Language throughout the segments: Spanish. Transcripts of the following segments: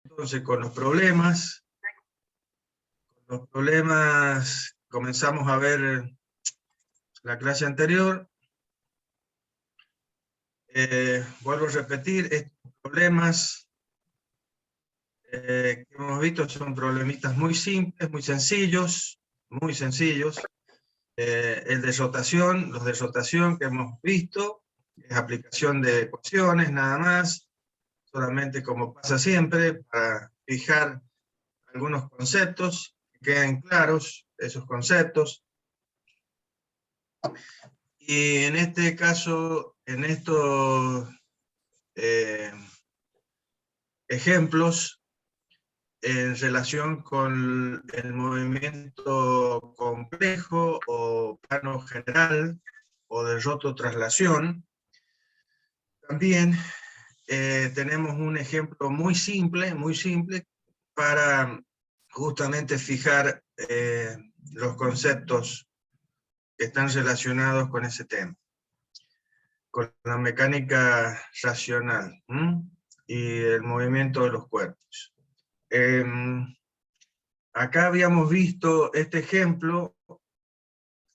Entonces, con los problemas comenzamos a ver la clase anterior. Vuelvo a repetir, estos problemas que hemos visto son problemitas muy simples, muy sencillos. El de rotación, los de rotación que hemos visto, es aplicación de ecuaciones nada más, solamente como pasa siempre, para fijar algunos conceptos, que queden claros esos conceptos. Y en este caso, en estos ejemplos, en relación con el movimiento complejo o plano general o de rototraslación, también tenemos un ejemplo muy simple para justamente fijar los conceptos que están relacionados con ese tema, con la mecánica racional y el movimiento de los cuerpos. Acá habíamos visto este ejemplo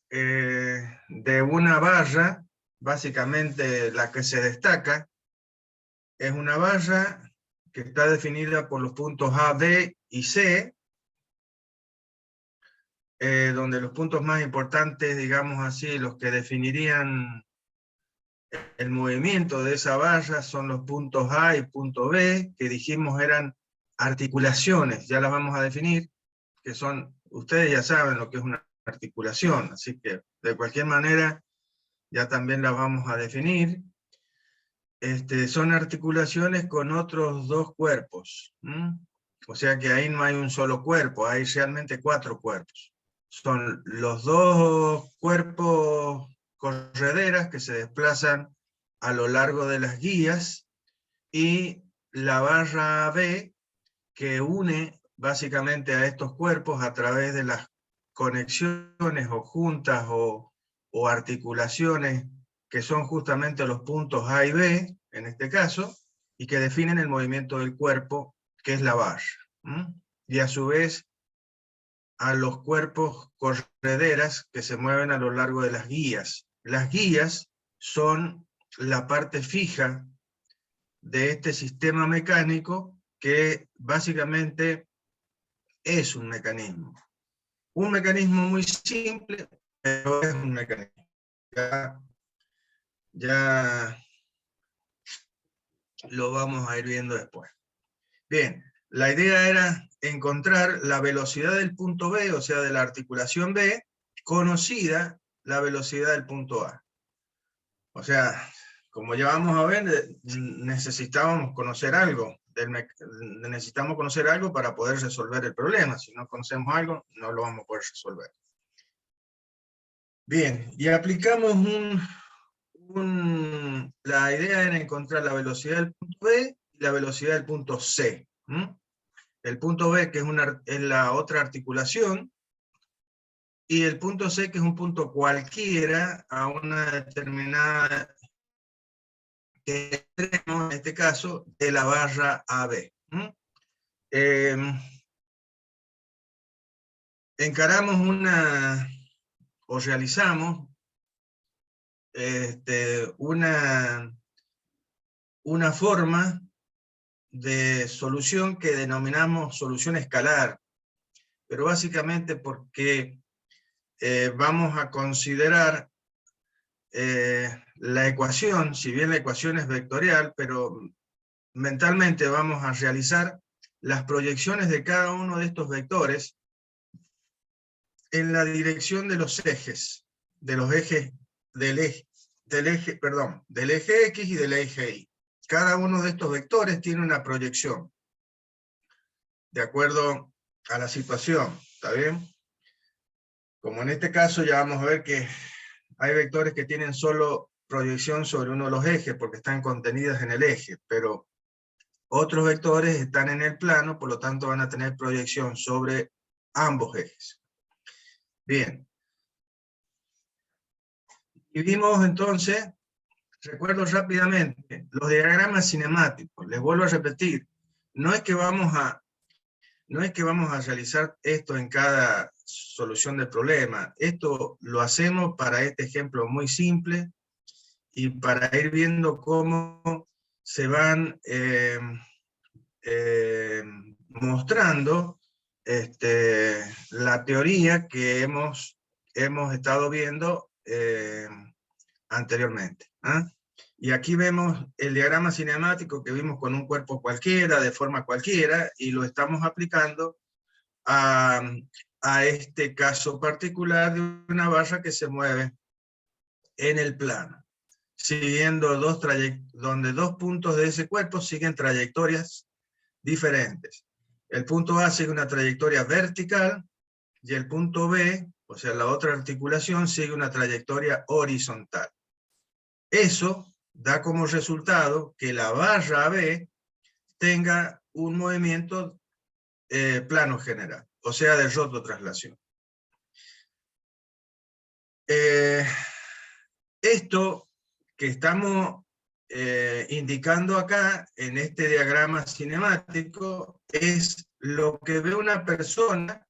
de una barra, básicamente la que se destaca, es una barra que está definida por los puntos A, B y C, donde los puntos más importantes, digamos así, los que definirían el movimiento de esa barra son los puntos A y punto B, que dijimos eran articulaciones, ya las vamos a definir, que son, ustedes ya saben lo que es una articulación, así que de cualquier manera ya también las vamos a definir. Son articulaciones con otros dos cuerpos, o sea que ahí no hay un solo cuerpo, hay realmente 4 cuerpos. Son los dos cuerpos correderas que se desplazan a lo largo de las guías y la barra B que une básicamente a estos cuerpos a través de las conexiones o juntas o articulaciones que son justamente los puntos A y B, en este caso, y que definen el movimiento del cuerpo, que es la barra. Y a su vez, a los cuerpos correderas que se mueven a lo largo de las guías. Las guías son la parte fija de este sistema mecánico que básicamente es un mecanismo. Un mecanismo muy simple, pero es un mecanismo. Ya lo vamos a ir viendo después. Bien, la idea era encontrar la velocidad del punto B, o sea, de la articulación B, conocida la velocidad del punto A. O sea, como ya vamos a ver, necesitamos conocer algo para poder resolver el problema. Si no conocemos algo, no lo vamos a poder resolver. Bien, y aplicamos la idea era encontrar la velocidad del punto B y la velocidad del punto C. El punto B, que es la otra articulación, y el punto C, que es un punto cualquiera a una determinada extremo, en este caso, de la barra AB. Encaramos o realizamos una forma de solución que denominamos solución escalar, pero básicamente porque vamos a considerar la ecuación, si bien la ecuación es vectorial, pero mentalmente vamos a realizar las proyecciones de cada uno de estos vectores en la dirección de los ejes, del eje X y del eje Y. Cada uno de estos vectores tiene una proyección, de acuerdo a la situación, ¿está bien? Como en este caso ya vamos a ver que hay vectores que tienen solo proyección sobre uno de los ejes, porque están contenidos en el eje, pero otros vectores están en el plano, por lo tanto van a tener proyección sobre ambos ejes. Bien. Y vimos entonces, recuerdo rápidamente, los diagramas cinemáticos. Les vuelvo a repetir, no es que vamos a realizar esto en cada solución del problema. Esto lo hacemos para este ejemplo muy simple y para ir viendo cómo se van mostrando la teoría que hemos estado viendo anteriormente. Y aquí vemos el diagrama cinemático que vimos con un cuerpo cualquiera, de forma cualquiera, y lo estamos aplicando a este caso particular de una barra que se mueve en el plano, siguiendo donde dos puntos de ese cuerpo siguen trayectorias diferentes. El punto A sigue una trayectoria vertical y el punto B, o sea, la otra articulación, sigue una trayectoria horizontal. Eso da como resultado que la barra B tenga un movimiento plano general, o sea, de rototraslación. Esto que estamos indicando acá en este diagrama cinemático es lo que ve una persona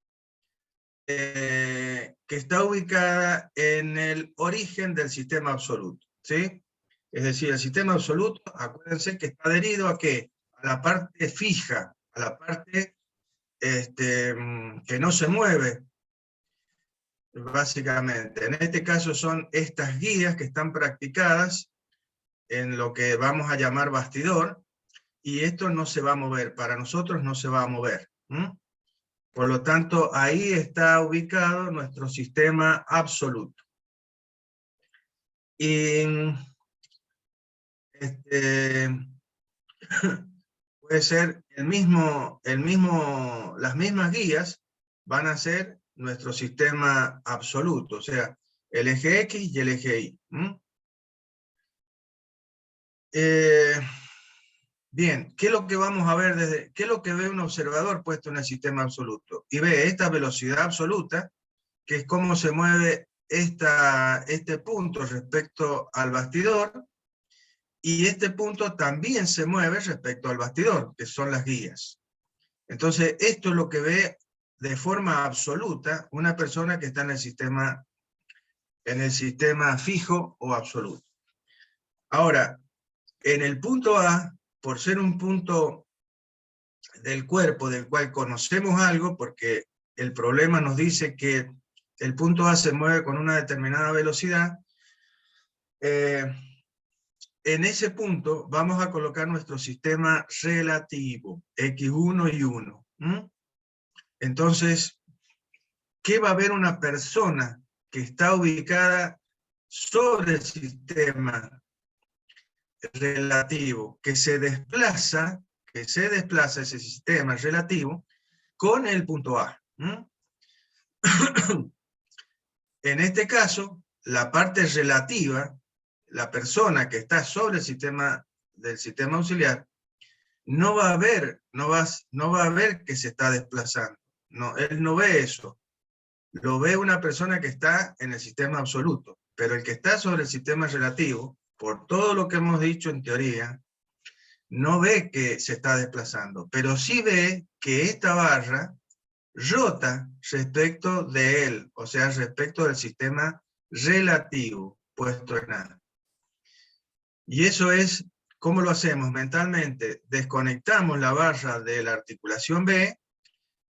que está ubicada en el origen del sistema absoluto, ¿sí? Es decir, el sistema absoluto, acuérdense que está adherido ¿a qué? A la parte fija, a la parte que no se mueve, básicamente. En este caso son estas guías que están practicadas en lo que vamos a llamar bastidor, y esto no se va a mover, para nosotros no se va a mover. Por lo tanto, ahí está ubicado nuestro sistema absoluto. Y puede ser las mismas guías van a ser nuestro sistema absoluto, o sea, el eje X y el eje Y. Bien, ¿qué es lo que vamos a ver qué es lo que ve un observador puesto en el sistema absoluto? Y ve esta velocidad absoluta, que es cómo se mueve este punto respecto al bastidor, y este punto también se mueve respecto al bastidor, que son las guías. Entonces, esto es lo que ve de forma absoluta una persona que está en el sistema fijo o absoluto. Ahora, en el punto A, por ser un punto del cuerpo del cual conocemos algo, porque el problema nos dice que el punto A se mueve con una determinada velocidad, en ese punto vamos a colocar nuestro sistema relativo, X1 y 1. Entonces, ¿qué va a ver una persona que está ubicada sobre el sistema relativo, que se desplaza ese sistema relativo con el punto A? En este caso, la parte relativa, la persona que está sobre el sistema auxiliar, no va a ver que se está desplazando. No, él no ve eso. Lo ve una persona que está en el sistema absoluto. Pero el que está sobre el sistema relativo, por todo lo que hemos dicho en teoría, no ve que se está desplazando, pero sí ve que esta barra rota respecto de él, o sea, respecto del sistema relativo puesto en A. Y eso es, ¿cómo lo hacemos? Mentalmente desconectamos la barra de la articulación B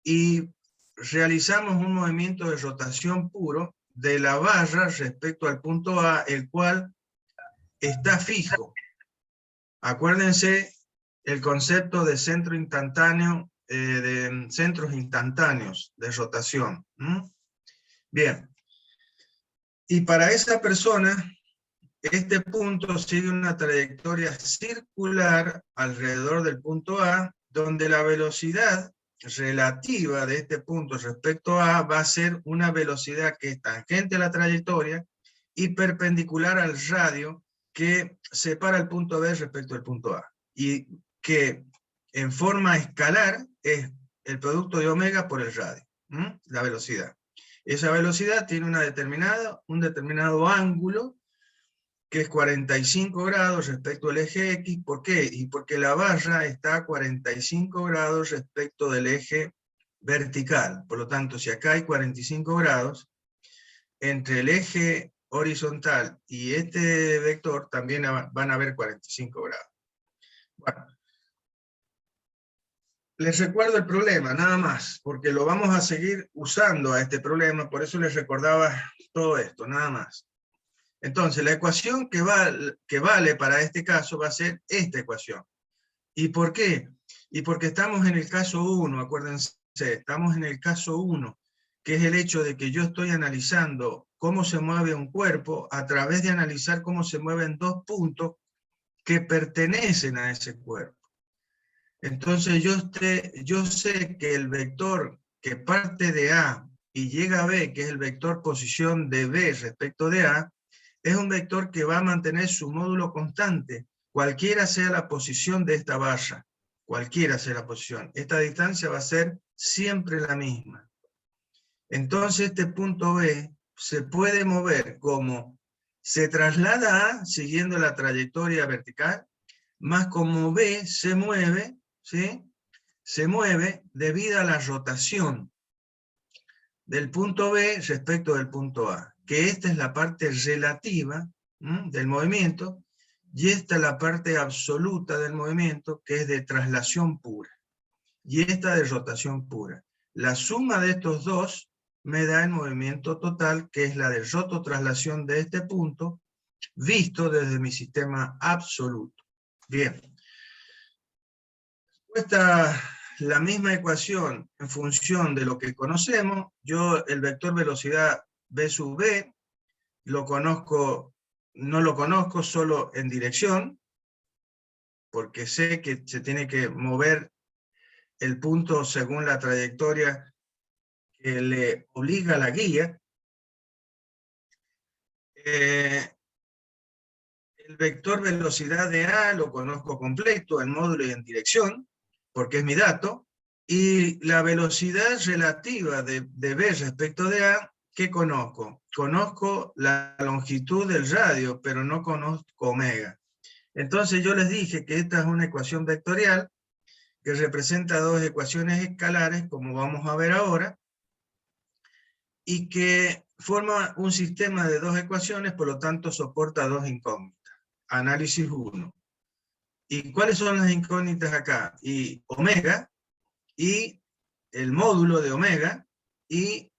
y realizamos un movimiento de rotación puro de la barra respecto al punto A, el cual está fijo. Acuérdense el concepto de centro instantáneo, de centros instantáneos de rotación. Bien. Y para esa persona, este punto sigue una trayectoria circular alrededor del punto A, donde la velocidad relativa de este punto respecto a A va a ser una velocidad que es tangente a la trayectoria y perpendicular al radio que separa el punto B respecto al punto A. Y que en forma escalar es el producto de omega por el radio, la velocidad. Esa velocidad tiene un determinado ángulo que es 45 grados respecto al eje X. ¿Por qué? Y porque la barra está a 45 grados respecto del eje vertical. Por lo tanto, si acá hay 45 grados, entre el eje horizontal y este vector también van a haber 45 grados. Bueno, les recuerdo el problema, nada más, porque lo vamos a seguir usando a este problema, por eso les recordaba todo esto, nada más. Entonces, la ecuación que vale para este caso va a ser esta ecuación. ¿Y por qué? Y porque estamos en el caso 1, acuérdense, estamos en el caso 1, que es el hecho de que yo estoy analizando cómo se mueve un cuerpo a través de analizar cómo se mueven dos puntos que pertenecen a ese cuerpo. Entonces yo sé que el vector que parte de A y llega a B, que es el vector posición de B respecto de A, es un vector que va a mantener su módulo constante, cualquiera sea la posición de esta barra, cualquiera sea la posición. Esta distancia va a ser siempre la misma. Entonces este punto B se puede mover como se traslada A siguiendo la trayectoria vertical, más como B se mueve, ¿sí? Se mueve debido a la rotación del punto B respecto del punto A, que esta es la parte relativa del movimiento, y esta es la parte absoluta del movimiento, que es de traslación pura, y esta de rotación pura. La suma de estos dos me da el movimiento total, que es la de rototraslación de este punto, visto desde mi sistema absoluto. Bien. Esta la misma ecuación en función de lo que conocemos. Yo el vector velocidad v sub v lo conozco, no lo conozco solo en dirección, porque sé que se tiene que mover el punto según la trayectoria que le obliga la guía. El vector velocidad de A lo conozco completo en módulo y en dirección, porque es mi dato, y la velocidad relativa de B respecto de A, ¿qué conozco? Conozco la longitud del radio, pero no conozco omega. Entonces yo les dije que esta es una ecuación vectorial que representa dos ecuaciones escalares, como vamos a ver ahora, y que forma un sistema de dos ecuaciones, por lo tanto soporta dos incógnitas. Análisis 1. ¿Y cuáles son las incógnitas acá? Y omega, y el módulo de omega, y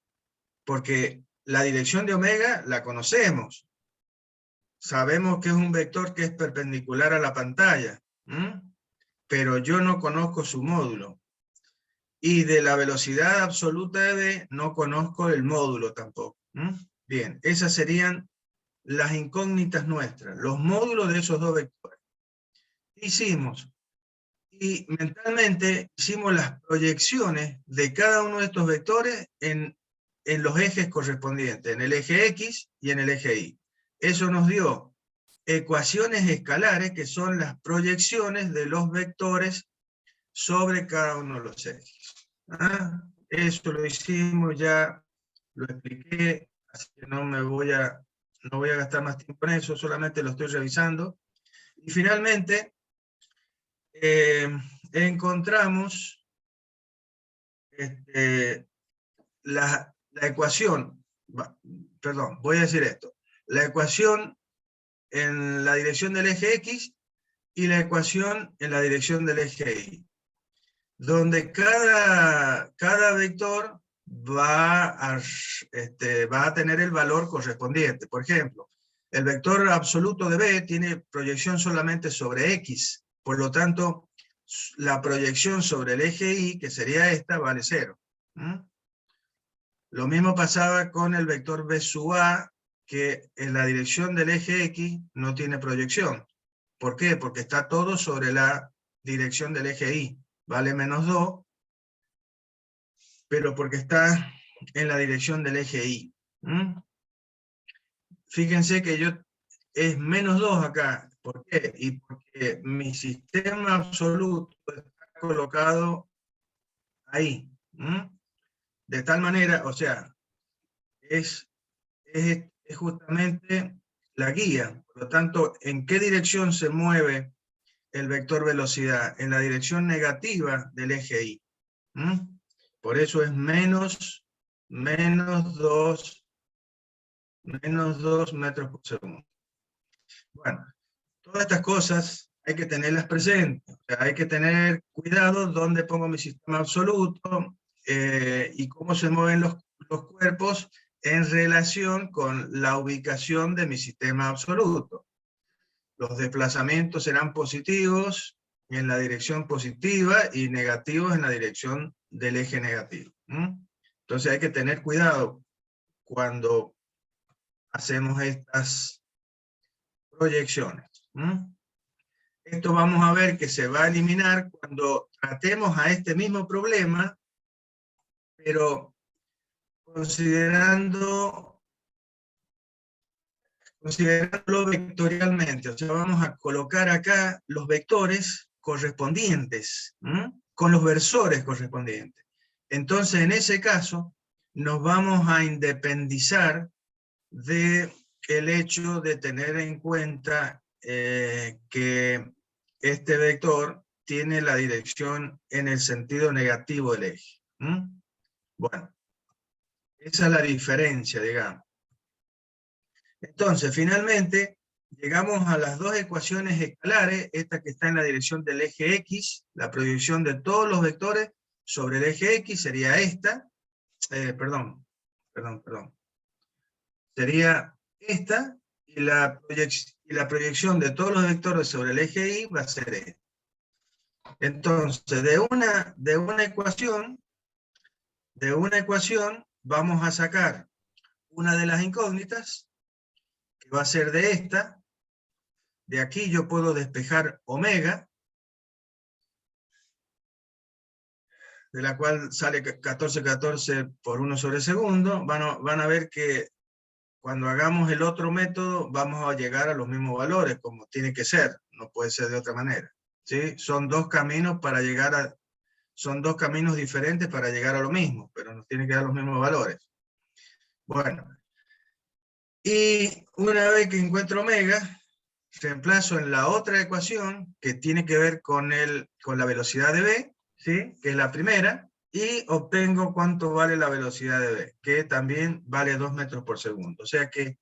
porque la dirección de omega la conocemos. Sabemos que es un vector que es perpendicular a la pantalla, pero yo no conozco su módulo. Y de la velocidad absoluta de B no conozco el módulo tampoco. Bien, esas serían las incógnitas nuestras, los módulos de esos dos vectores. Hicimos, y mentalmente hicimos las proyecciones de cada uno de estos vectores en los ejes correspondientes, en el eje X y en el eje Y. Eso nos dio ecuaciones escalares, que son las proyecciones de los vectores sobre cada uno de los ejes. Eso lo hicimos, ya lo expliqué, así que no voy a gastar más tiempo en eso, solamente lo estoy revisando. Y finalmente, encontramos la ecuación, perdón, voy a decir esto, la ecuación en la dirección del eje X y la ecuación en la dirección del eje Y, donde cada vector va a tener el valor correspondiente. Por ejemplo, el vector absoluto de B tiene proyección solamente sobre X, por lo tanto, la proyección sobre el eje Y, que sería esta, vale 0. Lo mismo pasaba con el vector B sub A, que en la dirección del eje X no tiene proyección. ¿Por qué? Porque está todo sobre la dirección del eje Y. Vale menos 2, pero porque está en la dirección del eje Y. Fíjense que es menos 2 acá. ¿Por qué? Y porque mi sistema absoluto está colocado ahí. De tal manera, o sea, es justamente la guía. Por lo tanto, ¿en qué dirección se mueve el vector velocidad? En la dirección negativa del eje Y. Por eso es menos 2 metros por segundo. Bueno, todas estas cosas hay que tenerlas presentes. O sea, hay que tener cuidado dónde pongo mi sistema absoluto y cómo se mueven los cuerpos en relación con la ubicación de mi sistema absoluto. Los desplazamientos serán positivos en la dirección positiva y negativos en la dirección del eje negativo. Entonces hay que tener cuidado cuando hacemos estas proyecciones. Esto vamos a ver que se va a eliminar cuando tratemos a este mismo problema, pero considerándolo vectorialmente. O sea, vamos a colocar acá los vectores correspondientes, con los versores correspondientes. Entonces, en ese caso, nos vamos a independizar del hecho de tener en cuenta que este vector tiene la dirección en el sentido negativo del eje. Bueno, esa es la diferencia, digamos. Entonces, finalmente, llegamos a las dos ecuaciones escalares, esta que está en la dirección del eje X, la proyección de todos los vectores sobre el eje X sería esta, perdón. Sería esta, y la proyección de todos los vectores sobre el eje Y va a ser esta. Entonces, de una ecuación vamos a sacar una de las incógnitas, que va a ser de esta. De aquí yo puedo despejar omega, de la cual sale 14 por 1 sobre segundo. Van a ver que cuando hagamos el otro método vamos a llegar a los mismos valores, como tiene que ser, no puede ser de otra manera. ¿Sí? Son dos caminos diferentes para llegar a lo mismo, pero nos tienen que dar los mismos valores. Bueno, y una vez que encuentro omega, reemplazo en la otra ecuación, que tiene que ver con la velocidad de v, ¿sí? Que es la primera, y obtengo cuánto vale la velocidad de v, que también vale 2 metros por segundo. O sea que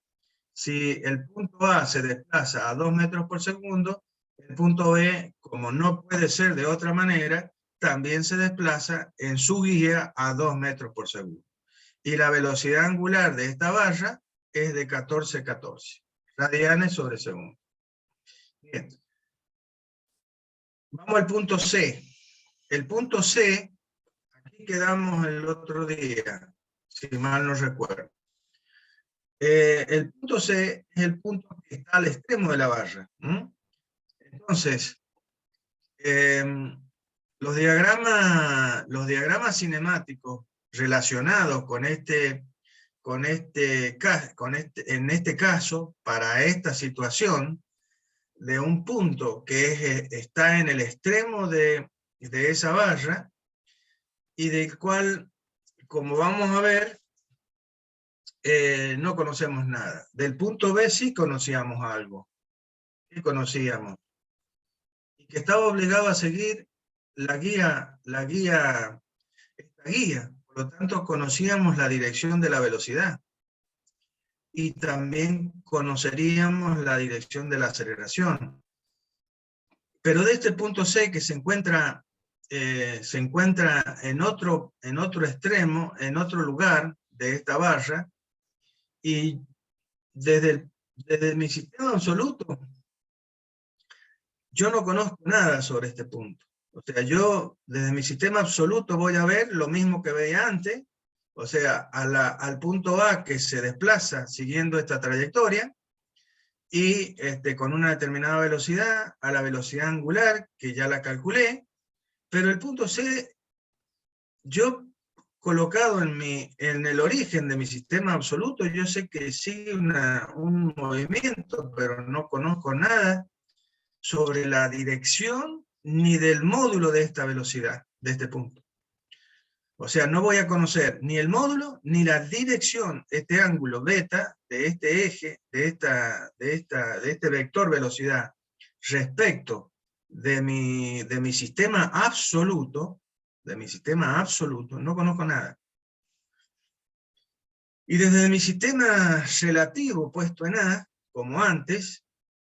si el punto A se desplaza a 2 metros por segundo, el punto B, como no puede ser de otra manera, también se desplaza en su guía a 2 metros por segundo. Y la velocidad angular de esta barra es de 14 radianes sobre segundo. Bien. Vamos al punto C. El punto C, aquí quedamos el otro día, si mal no recuerdo. El punto C es el punto que está al extremo de la barra. Entonces, los diagramas cinemáticos relacionados en este caso, para esta situación, de un punto que está en el extremo de esa barra, y del cual, como vamos a ver, no conocemos nada. Del punto B sí conocíamos algo. Sí conocíamos. Y que estaba obligado a seguir esta guía. Por lo tanto, conocíamos la dirección de la velocidad. Y también conoceríamos la dirección de la aceleración. Pero de este punto C, que se encuentra en otro extremo, en otro lugar de esta barra, y desde mi sistema absoluto, yo no conozco nada sobre este punto. O sea, yo desde mi sistema absoluto voy a ver lo mismo que veía antes, o sea, al punto A que se desplaza siguiendo esta trayectoria, y con una determinada velocidad, a la velocidad angular, que ya la calculé, pero el punto C, yo colocado en el origen de mi sistema absoluto, yo sé que sigue un movimiento, pero no conozco nada sobre la dirección ni del módulo de esta velocidad, de este punto. O sea, no voy a conocer ni el módulo ni la dirección, este ángulo beta de este eje, de este vector velocidad respecto de mi sistema absoluto, no conozco nada. Y desde mi sistema relativo puesto en A, como antes,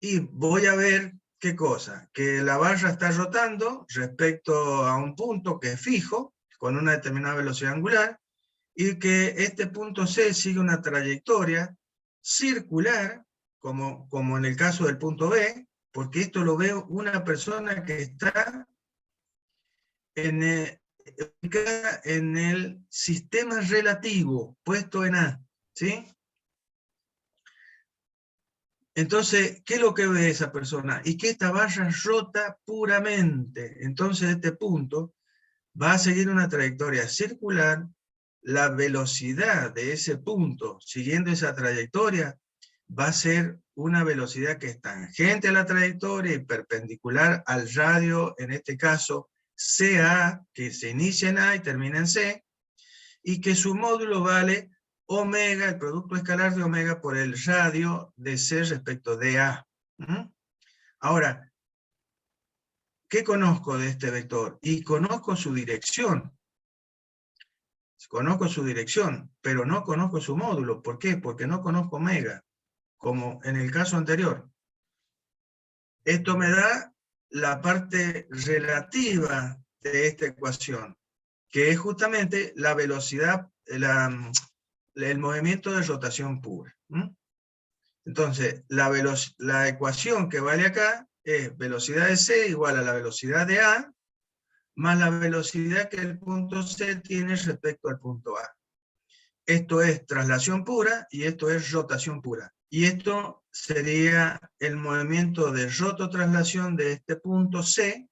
y voy a ver qué cosa, que la barra está rotando respecto a un punto que es fijo, con una determinada velocidad angular, y que este punto C sigue una trayectoria circular, como en el caso del punto B, porque esto lo veo una persona que está ubicada en el sistema relativo, puesto en A, ¿sí? Entonces, ¿qué es lo que ve esa persona? Y que esta barra rota puramente. Entonces, este punto va a seguir una trayectoria circular. La velocidad de ese punto, siguiendo esa trayectoria, va a ser una velocidad que es tangente a la trayectoria y perpendicular al radio, en este caso, CA, que se inicia en A y termina en C, y que su módulo vale omega, el producto escalar de omega por el radio de C respecto de A. Ahora, ¿qué conozco de este vector? Y conozco su dirección. Conozco su dirección, pero no conozco su módulo. ¿Por qué? Porque no conozco omega, como en el caso anterior. Esto me da la parte relativa de esta ecuación, que es justamente la velocidad, el movimiento de rotación pura. Entonces, la ecuación que vale acá es velocidad de C igual a la velocidad de A, más la velocidad que el punto C tiene respecto al punto A. Esto es traslación pura y esto es rotación pura. Y esto sería el movimiento de rototraslación de este punto C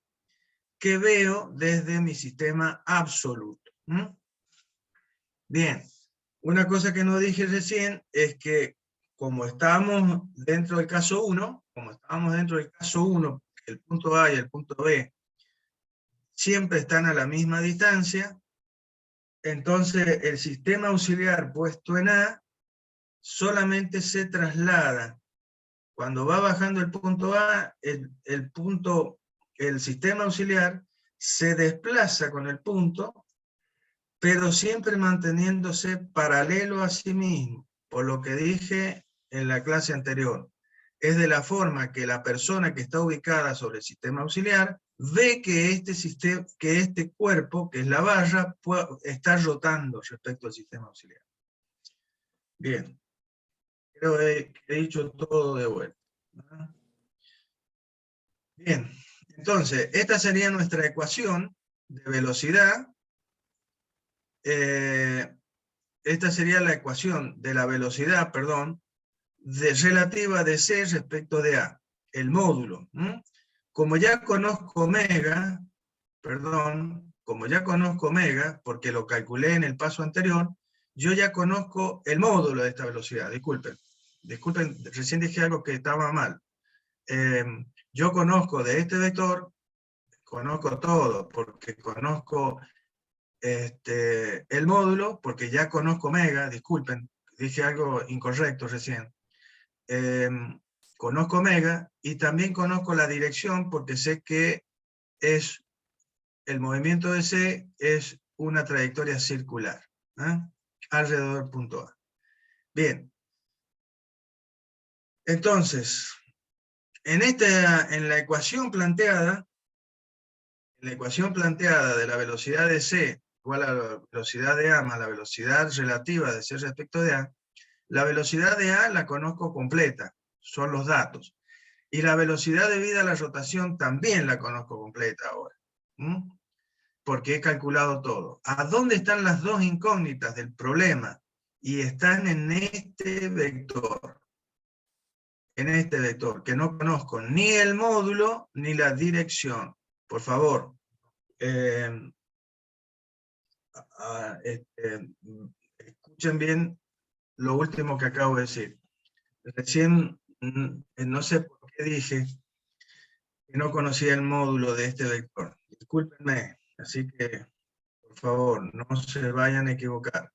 que veo desde mi sistema absoluto. Bien, una cosa que no dije recién es que como estábamos dentro del caso 1, el punto A y el punto B siempre están a la misma distancia, entonces el sistema auxiliar puesto en A solamente se traslada. Cuando va bajando el punto A, el sistema auxiliar se desplaza con el punto, pero siempre manteniéndose paralelo a sí mismo, por lo que dije en la clase anterior. Es de la forma que la persona que está ubicada sobre el sistema auxiliar ve que este cuerpo, que es la barra, está rotando respecto al sistema auxiliar. Bien, creo que he dicho todo de vuelta. Bien, entonces, esta sería nuestra ecuación de velocidad. Esta sería la ecuación de la velocidad, perdón, relativa de C respecto de A, el módulo. Como ya conozco omega, porque lo calculé en el paso anterior, yo ya conozco el módulo de esta velocidad. Disculpen, recién dije algo que estaba mal. Yo conozco de este vector, conozco todo, porque conozco el módulo, porque ya conozco omega, disculpen, dije algo incorrecto recién. Conozco omega y también conozco la dirección porque sé que el movimiento de C es una trayectoria circular, alrededor del punto A. Bien. Entonces, en la ecuación planteada, de la velocidad de C igual a la velocidad de A más la velocidad relativa de C respecto de A, la velocidad de A la conozco completa, son los datos. Y la velocidad debida a la rotación también la conozco completa ahora, porque he calculado todo. ¿A dónde están las dos incógnitas del problema? Y están en este vector. Que no conozco ni el módulo ni la dirección. Por favor, escuchen bien lo último que acabo de decir. Recién, no sé por qué dije que no conocía el módulo de este vector. Discúlpenme, así que, por favor, no se vayan a equivocar.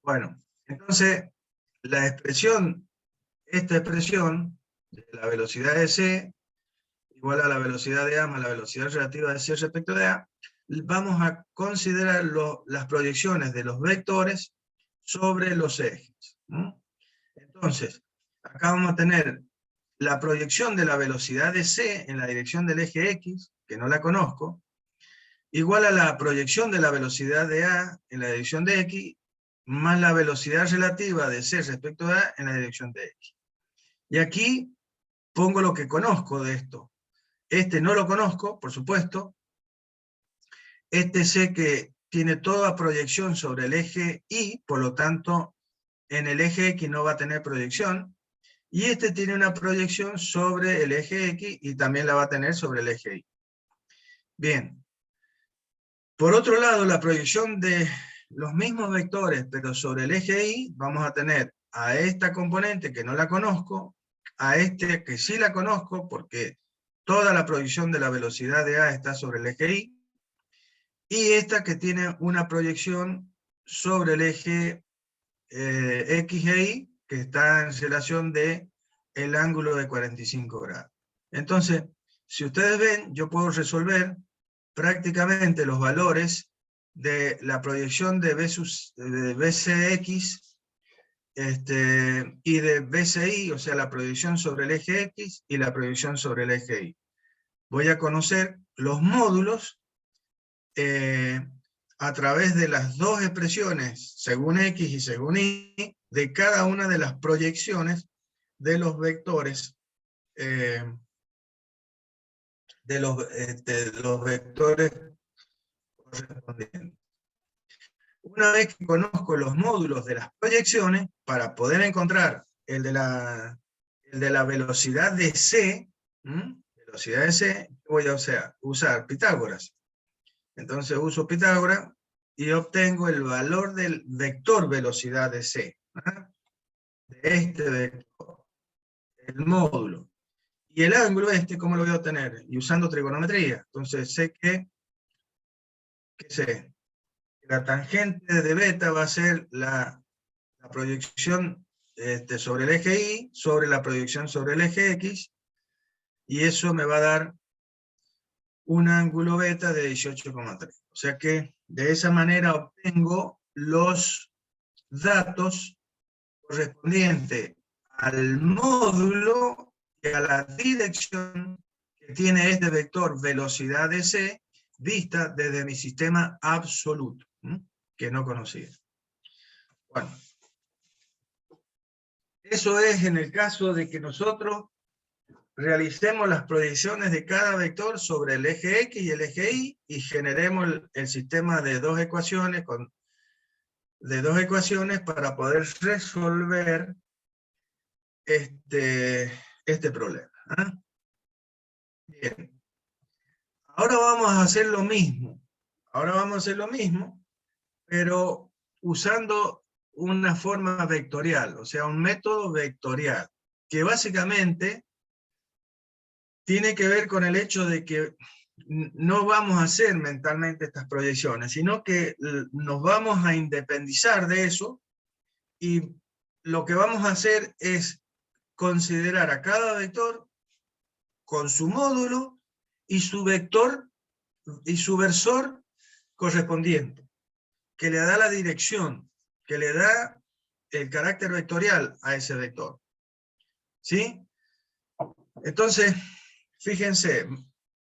Bueno, entonces, esta expresión de la velocidad de C igual a la velocidad de A más la velocidad relativa de C respecto de A, vamos a considerar las proyecciones de los vectores sobre los ejes. Entonces, acá vamos a tener la proyección de la velocidad de C en la dirección del eje X, que no la conozco, igual a la proyección de la velocidad de A en la dirección de X, más la velocidad relativa de C respecto de A en la dirección de X. Y aquí pongo lo que conozco de esto. Este no lo conozco, por supuesto. Este sé que tiene toda proyección sobre el eje Y, por lo tanto, en el eje X no va a tener proyección. Y este tiene una proyección sobre el eje X y también la va a tener sobre el eje Y. Bien. Por otro lado, la proyección de los mismos vectores, pero sobre el eje Y, vamos a tener a esta componente que no la conozco, a este que sí la conozco, porque toda la proyección de la velocidad de A está sobre el eje Y, y esta que tiene una proyección sobre el eje X e Y, que está en relación de el ángulo de 45 grados. Entonces, si ustedes ven, yo puedo resolver prácticamente los valores de la proyección de BCX y de BCY, o sea, la proyección sobre el eje X y la proyección sobre el eje Y. Voy a conocer los módulos a través de las dos expresiones, según X y según Y, de cada una de las proyecciones de los vectores, de los vectores correspondientes. Una vez que conozco los módulos de las proyecciones, para poder encontrar el de la velocidad de C, voy a usar Pitágoras. Entonces uso Pitágoras y obtengo el valor del vector velocidad de C, de este vector, el módulo. Y el ángulo ¿cómo lo voy a obtener? Y usando trigonometría. Entonces sé que la tangente de beta va a ser la proyección sobre el eje Y, sobre la proyección sobre el eje X, y eso me va a dar un ángulo beta de 18,3. O sea que de esa manera obtengo los datos correspondientes al módulo y a la dirección que tiene este vector velocidad de C vista desde mi sistema absoluto, que no conocía. Bueno, eso es en el caso de que nosotros realicemos las proyecciones de cada vector sobre el eje X y el eje Y y generemos el sistema de dos ecuaciones para poder resolver este problema. Bien. Ahora vamos a hacer lo mismo. Pero usando una forma vectorial, o sea, un método vectorial, que básicamente tiene que ver con el hecho de que no vamos a hacer mentalmente estas proyecciones, sino que nos vamos a independizar de eso, y lo que vamos a hacer es considerar a cada vector con su módulo y su vector y su versor correspondiente, que le da la dirección, que le da el carácter vectorial a ese vector. ¿Sí? Entonces, fíjense,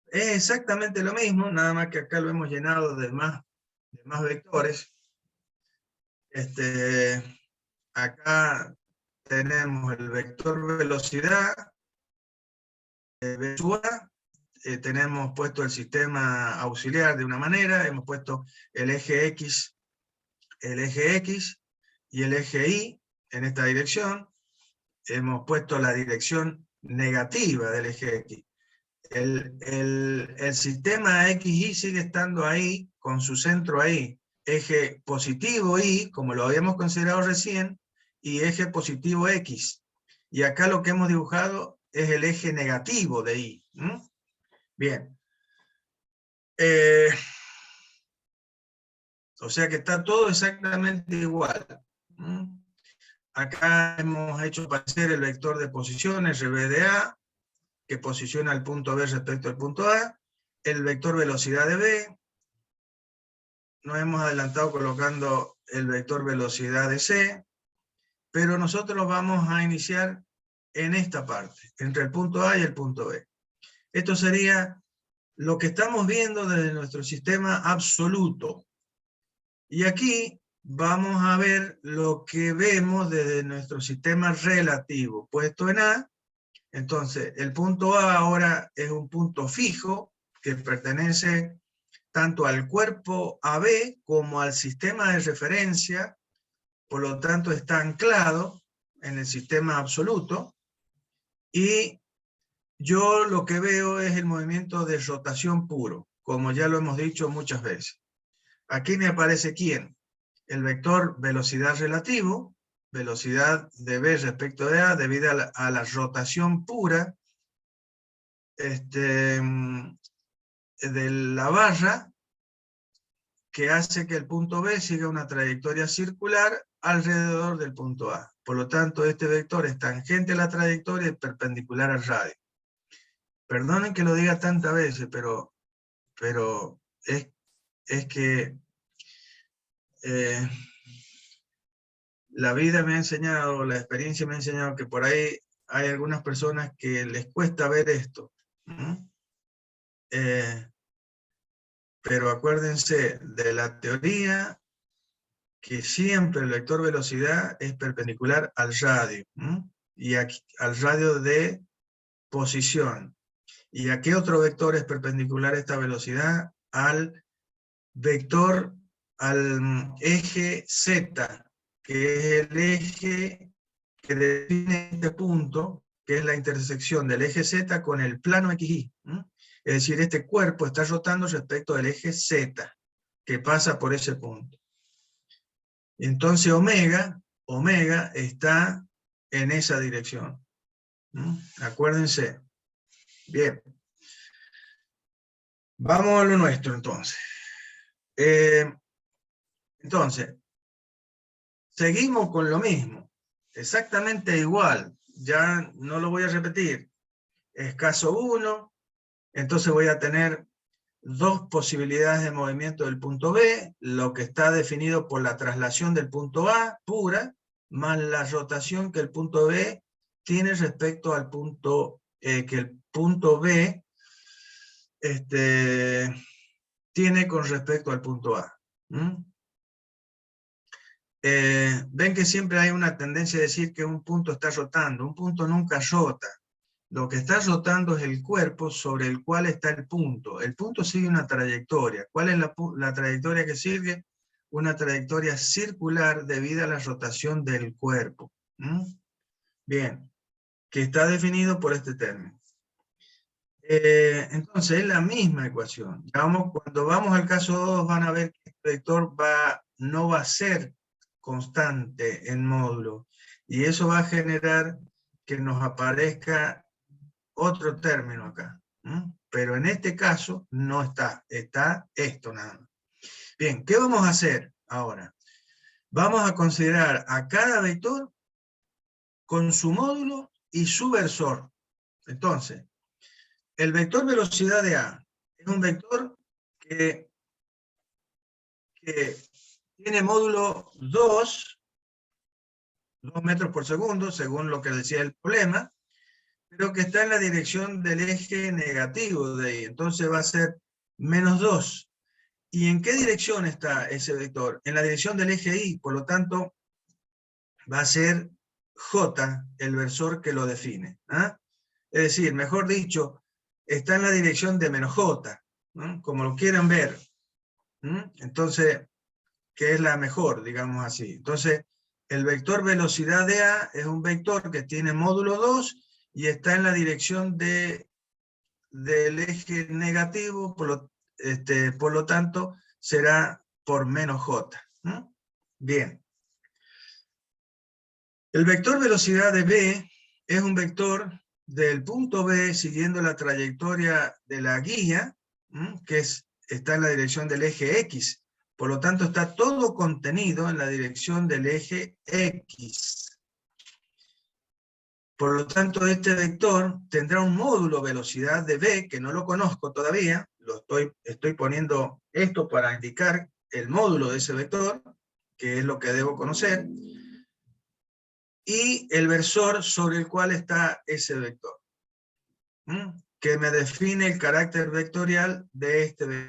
es exactamente lo mismo, nada más que acá lo hemos llenado de más vectores. Acá tenemos el vector velocidad, tenemos puesto el sistema auxiliar de una manera, hemos puesto el eje X y el eje Y en esta dirección, hemos puesto la dirección negativa del eje X. El sistema XY sigue estando ahí, con su centro ahí, eje positivo Y, como lo habíamos considerado recién, y eje positivo X. Y acá lo que hemos dibujado es el eje negativo de Y. Bien. O sea que está todo exactamente igual. Acá hemos hecho aparecer el vector de posición, RB de A, que posiciona el punto B respecto al punto A, el vector velocidad de B, nos hemos adelantado colocando el vector velocidad de C, pero nosotros vamos a iniciar en esta parte, entre el punto A y el punto B. Esto sería lo que estamos viendo desde nuestro sistema absoluto. Y aquí vamos a ver lo que vemos desde nuestro sistema relativo, puesto en A. Entonces, el punto A ahora es un punto fijo que pertenece tanto al cuerpo AB como al sistema de referencia, por lo tanto está anclado en el sistema absoluto, y yo lo que veo es el movimiento de rotación puro, como ya lo hemos dicho muchas veces. Aquí me aparece ¿quién? El vector velocidad relativo, velocidad de B respecto de A, debido a la rotación pura de la barra, que hace que el punto B siga una trayectoria circular alrededor del punto A. Por lo tanto, este vector es tangente a la trayectoria y perpendicular al radio. Perdonen que lo diga tantas veces, pero es que la vida me ha enseñado, la experiencia me ha enseñado que por ahí hay algunas personas que les cuesta ver esto. Pero acuérdense de la teoría que siempre el vector velocidad es perpendicular al radio, y aquí, al radio de posición. ¿Y a qué otro vector es perpendicular esta velocidad? Al vector, al eje Z, que es el eje que define este punto, que es la intersección del eje Z con el plano XY. Es decir, este cuerpo está rotando respecto del eje Z, que pasa por ese punto. Entonces omega está en esa dirección. Acuérdense. Bien. Vamos a lo nuestro entonces. Entonces, seguimos con lo mismo. Exactamente igual. Ya no lo voy a repetir. Es caso 1. Entonces voy a tener dos posibilidades de movimiento del punto B, lo que está definido por la traslación del punto A pura, más la rotación que el punto B tiene respecto al punto, que el punto B tiene con respecto al punto A. Ven que siempre hay una tendencia a decir que un punto está rotando. Un punto nunca rota. Lo que está rotando es el cuerpo sobre el cual está el punto. El punto sigue una trayectoria. ¿Cuál es la trayectoria que sigue? Una trayectoria circular debido a la rotación del cuerpo. Bien, que está definido por este término. Entonces es la misma ecuación. Cuando vamos al caso 2 van a ver que el vector no va a ser constante en módulo. Y eso va a generar que nos aparezca otro término acá. Pero en este caso no está. Está esto nada más. Bien, ¿qué vamos a hacer ahora? Vamos a considerar a cada vector con su módulo y su versor. Entonces, el vector velocidad de A es un vector que tiene módulo 2 metros por segundo, según lo que decía el problema, pero que está en la dirección del eje negativo de ahí. Entonces va a ser menos 2. ¿Y en qué dirección está ese vector? En la dirección del eje Y, por lo tanto, va a ser J el versor que lo define. Es decir, mejor dicho, está en la dirección de menos J, como lo quieran ver. Entonces, que es la mejor, digamos así. Entonces, el vector velocidad de A es un vector que tiene módulo 2 y está en la dirección del eje negativo, por lo tanto, será por menos J. Bien. El vector velocidad de B es un vector del punto B siguiendo la trayectoria de la guía, que es está en la dirección del eje X. Por lo tanto, está todo contenido en la dirección del eje X. Por lo tanto, este vector tendrá un módulo velocidad de v, que no lo conozco todavía, estoy poniendo esto para indicar el módulo de ese vector, que es lo que debo conocer, y el versor sobre el cual está ese vector, que me define el carácter vectorial de este vector.